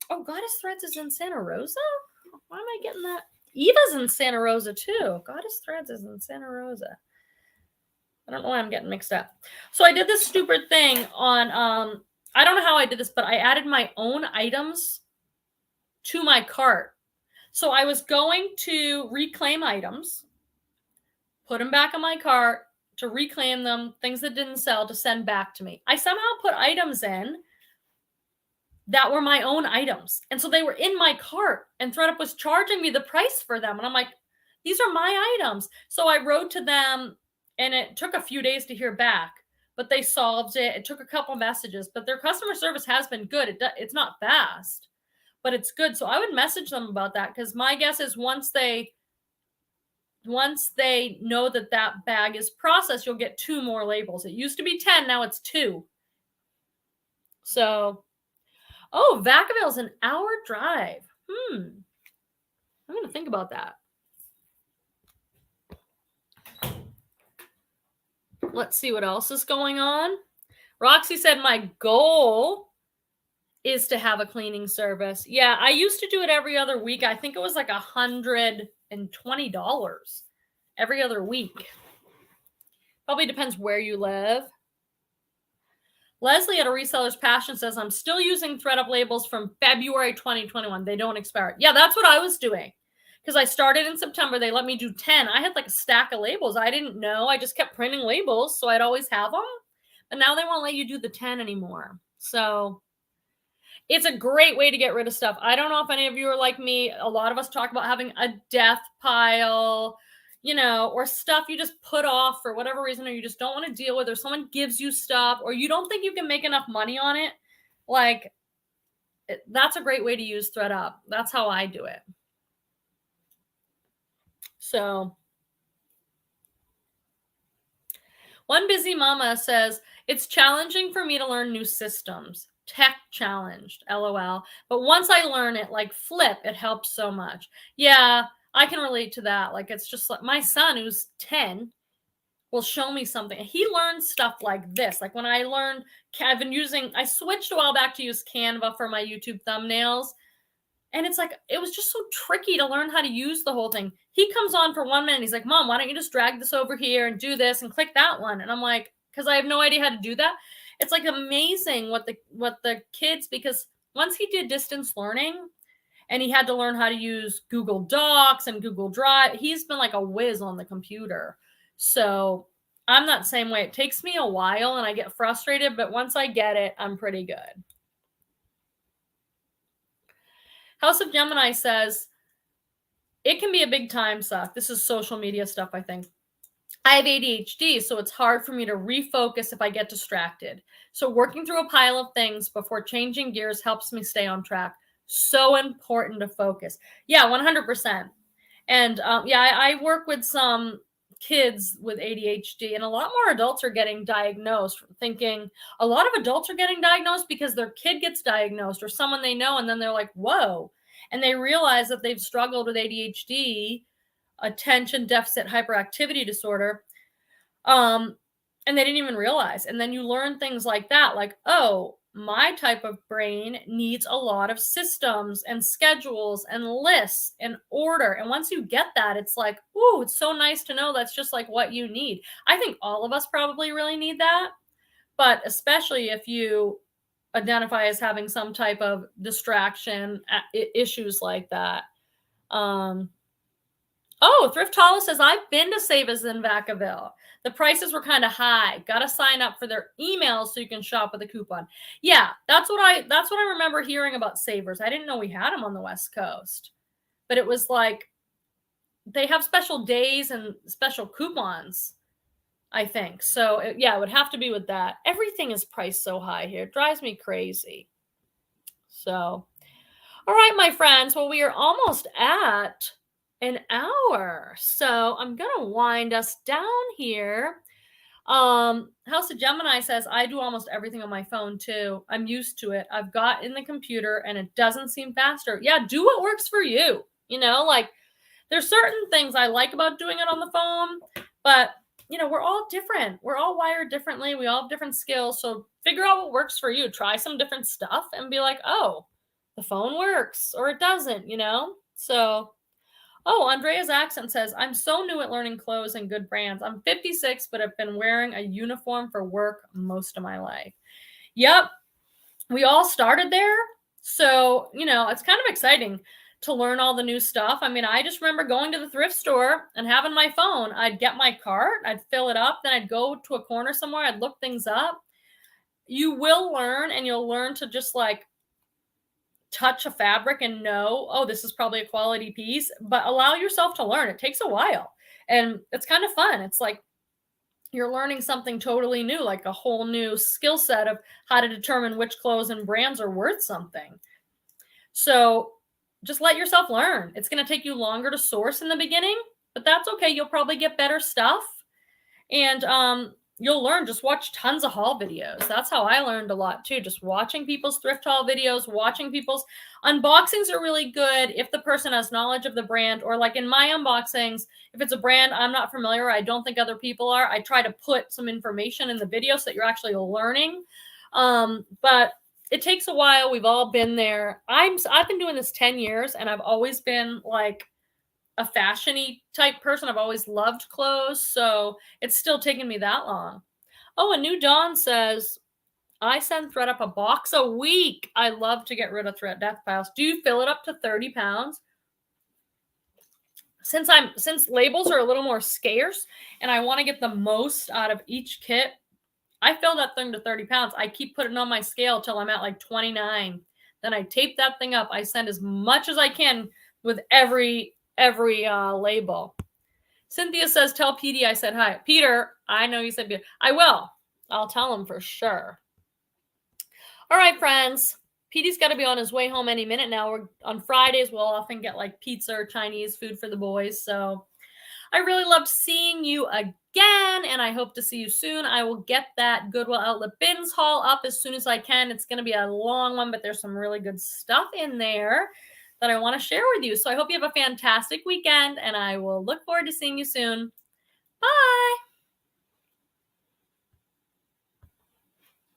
[SPEAKER 1] Oh, Goddess Threads is in Santa Rosa? Why am I getting that? Eva's in Santa Rosa too. Goddess Threads is in Santa Rosa. I don't know why I'm getting mixed up. So I did this stupid thing on, I don't know how I did this, but I added my own items to my cart. So I was going to reclaim items, put them back in my cart to reclaim them, things that didn't sell to send back to me. I somehow put items in that were my own items. And so they were in my cart, and Thredup was charging me the price for them. And I'm like, these are my items. So I wrote to them, and it took a few days to hear back, but they solved it. It took a couple messages, but their customer service has been good. It's not fast, but it's good. So I would message them about that, because my guess is once they know that that bag is processed, you'll get 2 more labels. It used to be 10, now it's 2. So, oh, Vacaville's an hour drive. I'm going to think about that. Let's see what else is going on. Roxy said, my goal is to have a cleaning service. Yeah, I used to do it every other week. I think it was like $120 every other week. Probably depends where you live. Leslie at A Reseller's Passion says, I'm still using Thredup labels from February 2021. They don't expire. Yeah, that's what I was doing. Because I started in September. They let me do 10. I had like a stack of labels. I didn't know. I just kept printing labels, so I'd always have them. But now they won't let you do the 10 anymore. So it's a great way to get rid of stuff. I don't know if any of you are like me. A lot of us talk about having a death pile, you know, or stuff you just put off for whatever reason, or you just don't want to deal with, or someone gives you stuff, or you don't think you can make enough money on it. Like, that's a great way to use Thredup. That's how I do it. So, one busy mama says, it's challenging for me to learn new systems. Tech challenged, LOL. But once I learn it, like Flip, it helps so much. Yeah, I can relate to that. Like, it's just like my son, who's 10, will show me something. He learns stuff like this. Like when I learned, I switched a while back to use Canva for my YouTube thumbnails. And it's like, it was just so tricky to learn how to use the whole thing. He comes on for 1 minute. He's like, Mom, why don't you just drag this over here and do this and click that one? And I'm like, because I have no idea how to do that. It's like amazing what the kids, because once he did distance learning and he had to learn how to use Google Docs and Google Drive, he's been like a whiz on the computer. So I'm that same way. It takes me a while and I get frustrated, but once I get it, I'm pretty good. House of Gemini says, it can be a big time suck. This is social media stuff, I think. I have ADHD, so it's hard for me to refocus if I get distracted. So working through a pile of things before changing gears helps me stay on track. So important to focus. Yeah, 100%. And I work with some kids with ADHD, and a lot more adults are getting diagnosed. Thinking a lot of adults are getting diagnosed because their kid gets diagnosed or someone they know, and then they're like, whoa. And they realize that they've struggled with ADHD, attention deficit hyperactivity disorder, and they didn't even realize. And then you learn things like that, like, oh, my type of brain needs a lot of systems and schedules and lists and order. And once you get that, it's like, ooh, it's so nice to know that's just like what you need. I think all of us probably really need that, but especially if you identify as having some type of distraction issues like that. Thrift Hauls says, I've been to Savers in Vacaville. The prices were kind of high. Got to sign up for their emails so you can shop with a coupon. Yeah, that's what I remember hearing about Savers. I didn't know we had them on the West Coast, but it was like they have special days and special coupons, I think. So it would have to be with that. Everything is priced so high here. It drives me crazy. So, all right, my friends. Well, we are almost at an hour. So I'm going to wind us down here. House of Gemini says, I do almost everything on my phone too. I'm used to it. I've got in the computer and it doesn't seem faster. Yeah, do what works for you. Like there's certain things I like about doing it on the phone, but we're all different. We're all wired differently. We all have different skills. So figure out what works for you. Try some different stuff and be like, oh, the phone works or it doesn't, So Andrea's accent says, I'm so new at learning clothes and good brands. I'm 56, but I've been wearing a uniform for work most of my life. Yep. We all started there. So, it's kind of exciting to learn all the new stuff. I mean, I just remember going to the thrift store and having my phone. I'd get my cart, I'd fill it up, then I'd go to a corner somewhere, I'd look things up. You will learn, and you'll learn to just like touch a fabric and know, oh, this is probably a quality piece, but allow yourself to learn. It takes a while and it's kind of fun. It's like you're learning something totally new, like a whole new skill set of how to determine which clothes and brands are worth something. So just let yourself learn. It's going to take you longer to source in the beginning, but that's okay. You'll probably get better stuff. And you'll learn. Just watch tons of haul videos. That's how I learned a lot too. Just watching people's thrift haul videos, watching people's unboxings are really good if the person has knowledge of the brand, or like in my unboxings, if it's a brand I'm not familiar, I don't think other people are, I try to put some information in the video so that you're actually learning. But it takes a while. We've all been there. I've been doing this 10 years and I've always been like a fashion-y type person. I've always loved clothes, so it's still taken me that long. Oh, and New Dawn says, I send Thredup a box a week. I love to get rid of thread death piles. Do you fill it up to 30 pounds? Since labels are a little more scarce and I want to get the most out of each kit, I fill that thing to 30 pounds. I keep putting on my scale till I'm at like 29. Then I tape that thing up. I send as much as I can with every label. Cynthia says, tell Petey I said hi. Peter, I know you said Peter. I will. I'll tell him for sure. All right, friends. Petey's got to be on his way home any minute now. We're on Fridays. We'll often get like pizza or Chinese food for the boys. So I really loved seeing you again, and I hope to see you soon. I will get that Goodwill Outlet Bins haul up as soon as I can. It's going to be a long one, but there's some really good stuff in there that I want to share with you. So I hope you have a fantastic weekend, and I will look forward to seeing you soon. Bye.